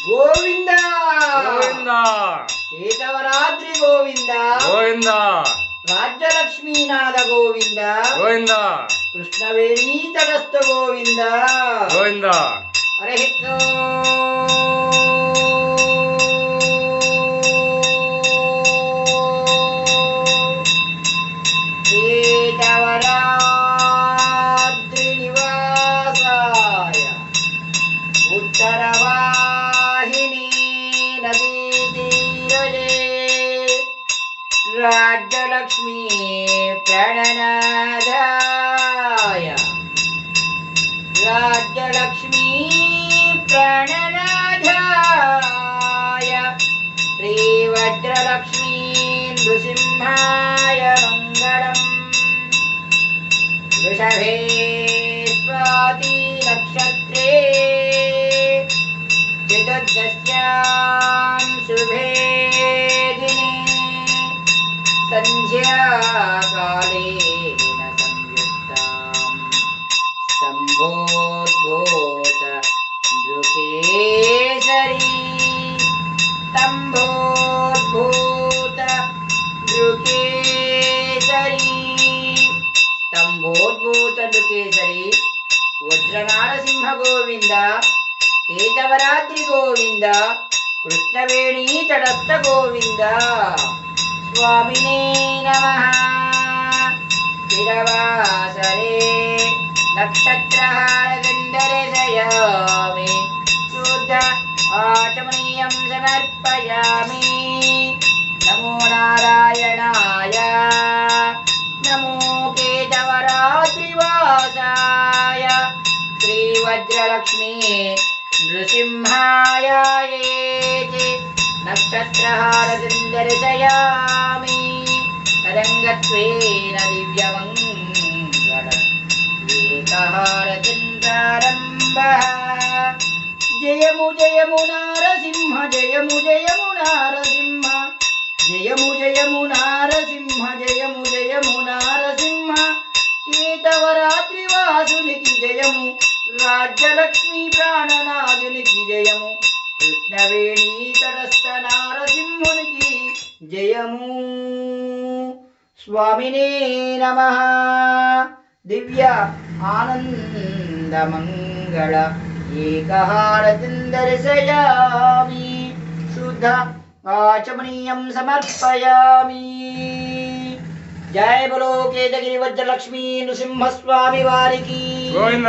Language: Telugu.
గోవింద గోవింద కేశవరాత్రి గోవింద గోవింద రాజ్యలక్ష్మీనాథ గోవింద గోవింద కృష్ణవేణీ తటస్థ గోవింద గోవింద హరి కేశవరాత్రి నివాసాయ ఉత్తరవాహిని నదీ తీరజే రాజ్యలక్ష్మీ ప్రణనాదాయ రాజ్యలక్ష్మీ ప్రణనాదాయ శ్రీవజ్రలక్ష్మీ నృసింహాయ మంగళం వృషభే స్వాతి నక్షత్రే చతుర్దశ్యాం శుభే దినే సంధ్యాకాలేన సంయుక్తాం స్తంభోద్భూత నృకేసరీ స్తంభోద్భూత నృకేసరీ స్తంభోద్భూత నృకేసరీ వజ్రనారసింహ గోవింద కేశవరాత్రి గోవింద కృష్ణవేణీ తటస్థ గోవింద స్వామినే నమః స్థిరవాసరే నక్షత్రహారగంధరజయామి శుద్ధ ఆచమనీయం సమర్పయామి నమో నారాయణాయ నమో కేశవరాత్రివాసాయ శ్రీవజ్రలక్ష్మీ నృసింహాయ ఏతి నక్షత్రహారచందర్శయామి తరంగత్వేన దివ్యమంగళ ఏకహారచంద్రారంభః జయము జయము నారసింహ జయము జయము నారసింహ జయము జయము నారసింహ జయము జయము నారసింహ కేశవరాత్రి వాసునికి జయము రాజ్యలక్ష్మీ ప్రాణనాథునికి జయము కృష్ణవేణీ తటస్థ నారసింహునికి జయము స్వామినే నమః దివ్య ఆనందమంగళ ఏకహారచందర్శయామి శుద్ధ ఆచమనీయం సమర్పయామి జయ బలో కేతగిరి వజ్రలక్ష్మీ నృసింహస్వామి వారికి గోవింద